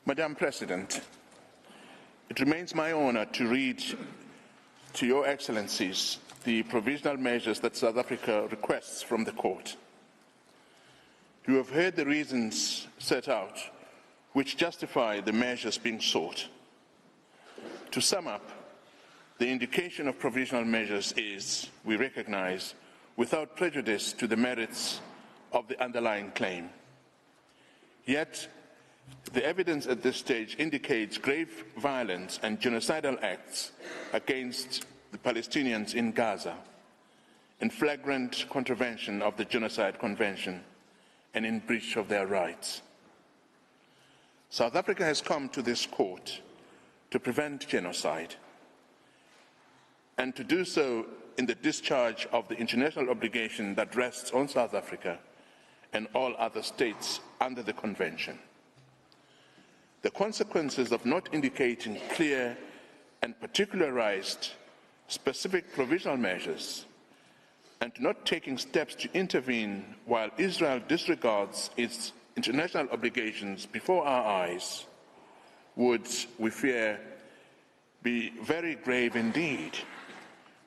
Madam President, it remains my honor to read to Your Excellencies the provisional measures that South Africa requests from the Court. You have heard the reasons set out which justify the measures being sought. To sum up, the indication of provisional measures is, we recognize, without prejudice to the merits of the underlying claim. Yet, the evidence at this stage indicates grave violence and genocidal acts against the Palestinians in Gaza, in flagrant contravention of the Genocide Convention and in breach of their rights. South Africa has come to this court to prevent genocide and to do so in the discharge of the international obligation that rests on South Africa and all other states under the Convention. The consequences of not indicating clear and particularized specific provisional measures and not taking steps to intervene while Israel disregards its international obligations before our eyes would, we fear, be very grave indeed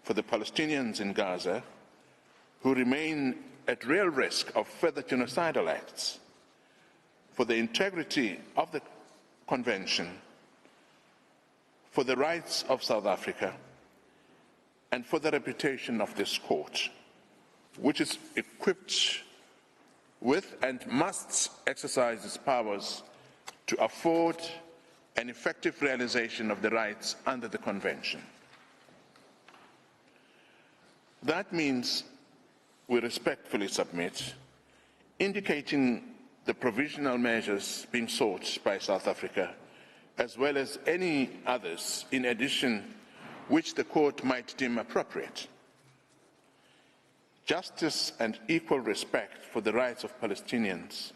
for the Palestinians in Gaza, who remain at real risk of further genocidal acts, for the integrity of the Convention, for the rights of South Africa, and for the reputation of this court, which is equipped with and must exercise its powers to afford an effective realization of the rights under the Convention. That means we respectfully submit, indicating the provisional measures being sought by South Africa, as well as any others in addition which the court might deem appropriate. Justice and equal respect for the rights of Palestinians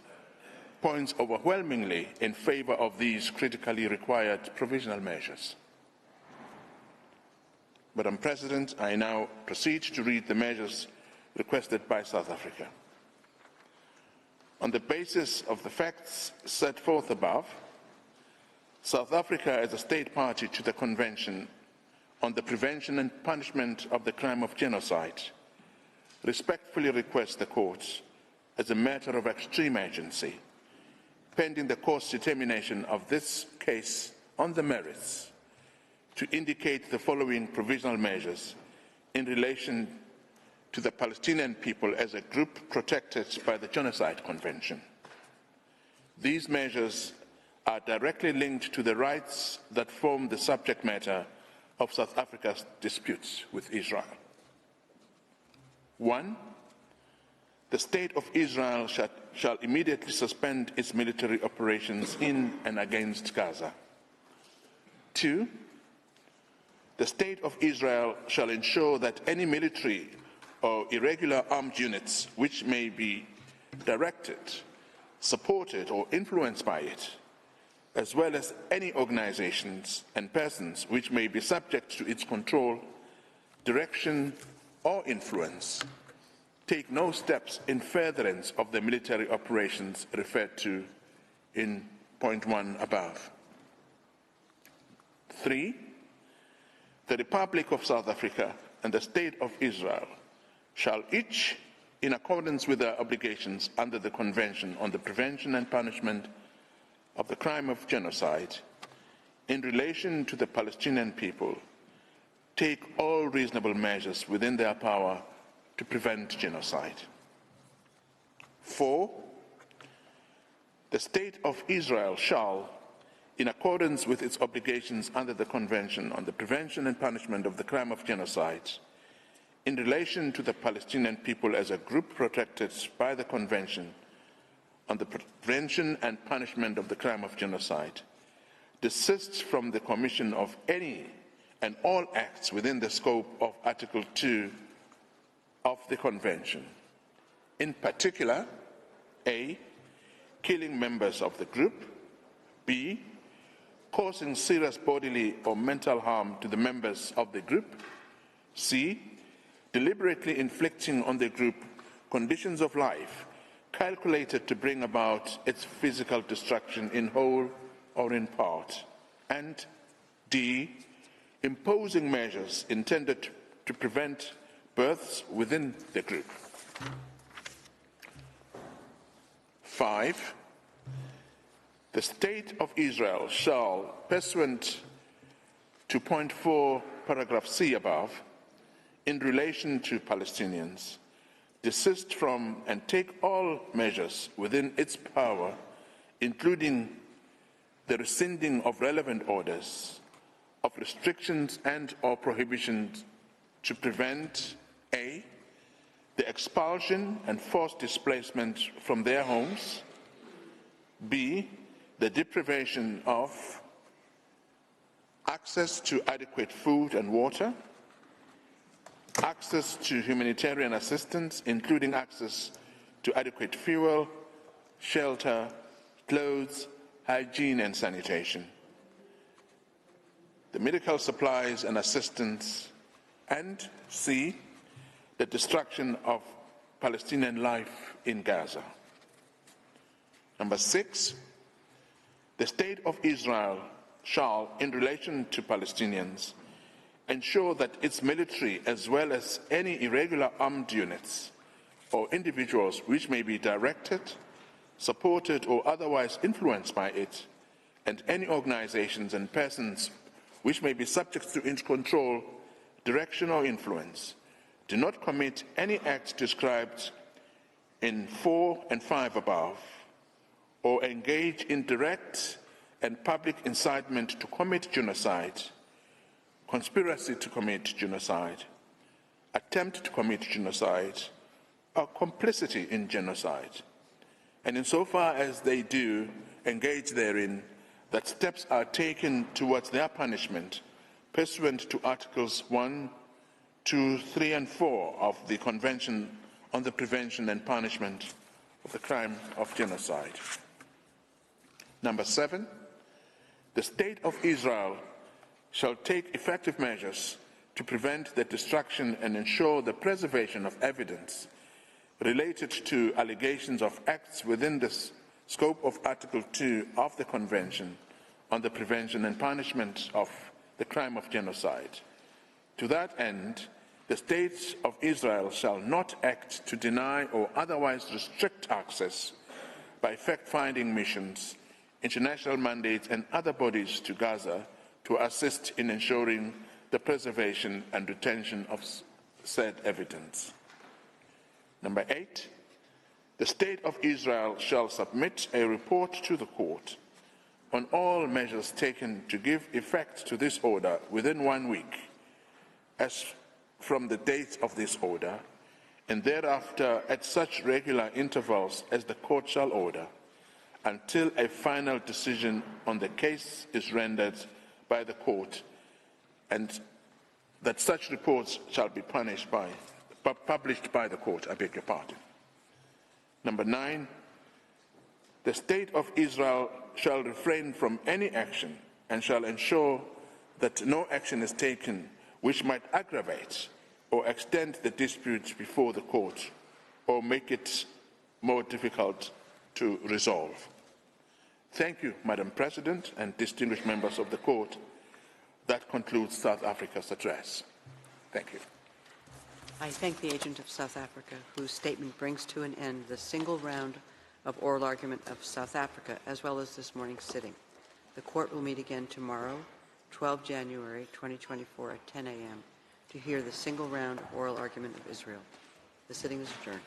points overwhelmingly in favor of these critically required provisional measures. Madam President, I now proceed to read the measures requested by South Africa. On the basis of the facts set forth above, South Africa, as a state party to the Convention on the Prevention and Punishment of the Crime of Genocide, respectfully requests the Court, as a matter of extreme urgency, pending the Court's determination of this case on the merits, to indicate the following provisional measures in relation to the Palestinian people as a group protected by the Genocide Convention. These measures are directly linked to the rights that form the subject matter of South Africa's disputes with Israel. 1. The State of Israel shall immediately suspend its military operations in and against Gaza. 2. The State of Israel shall ensure that any military or irregular armed units which may be directed, supported, or influenced by it, as well as any organizations and persons which may be subject to its control, direction, or influence, take no steps in furtherance of the military operations referred to in point 1 above. 3. The Republic of South Africa and the State of Israel shall each, in accordance with their obligations under the Convention on the Prevention and Punishment of the Crime of Genocide, in relation to the Palestinian people, take all reasonable measures within their power to prevent genocide. 4. The State of Israel shall, in accordance with its obligations under the Convention on the Prevention and Punishment of the Crime of Genocide, in relation to the Palestinian people as a group protected by the Convention on the Prevention and Punishment of the Crime of Genocide, desist from the commission of any and all acts within the scope of Article 2 of the Convention, in particular, A. Killing members of the group, B. Causing serious bodily or mental harm to the members of the group, C. Deliberately inflicting on the group conditions of life calculated to bring about its physical destruction in whole or in part, and D, imposing measures intended to prevent births within the group. 5. The State of Israel shall, pursuant to point 4, paragraph C above, in relation to Palestinians, desist from and take all measures within its power, including the rescinding of relevant orders, of restrictions and or prohibitions to prevent A, the expulsion and forced displacement from their homes, B, the deprivation of access to adequate food and water, access to humanitarian assistance, including access to adequate fuel, shelter, clothes, hygiene and sanitation, the medical supplies and assistance, and C, the destruction of Palestinian life in Gaza. Number 6, the State of Israel shall, in relation to Palestinians, ensure that its military, as well as any irregular armed units or individuals which may be directed, supported, or otherwise influenced by it, and any organizations and persons which may be subject to its control, direction, or influence, do not commit any act described in 4 and 5 above, or engage in direct and public incitement to commit genocide, conspiracy to commit genocide, attempt to commit genocide, or complicity in genocide. And insofar as they do engage therein, that steps are taken towards their punishment pursuant to Articles 1, 2, 3, and 4 of the Convention on the Prevention and Punishment of the Crime of Genocide. Number 7, the State of Israel shall take effective measures to prevent the destruction and ensure the preservation of evidence related to allegations of acts within the scope of Article 2 of the Convention on the Prevention and Punishment of the Crime of Genocide. To that end, the State of Israel shall not act to deny or otherwise restrict access by fact-finding missions, international mandates, and other bodies to Gaza to assist in ensuring the preservation and retention of said evidence. Number 8, the State of Israel shall submit a report to the court on all measures taken to give effect to this order within 1 week, as from the date of this order, and thereafter at such regular intervals as the court shall order, until a final decision on the case is rendered by the court, and that such reports shall be published by the court. I beg your pardon. Number 9, the State of Israel shall refrain from any action and shall ensure that no action is taken which might aggravate or extend the dispute before the court or make it more difficult to resolve. Thank you, Madam President and distinguished members of the court. That concludes South Africa's address. Thank you. I thank the agent of South Africa, whose statement brings to an end the single round of oral argument of South Africa, as well as this morning's sitting. The court will meet again tomorrow, 12 January 2024 at 10 a.m. to hear the single round oral argument of Israel. The sitting is adjourned.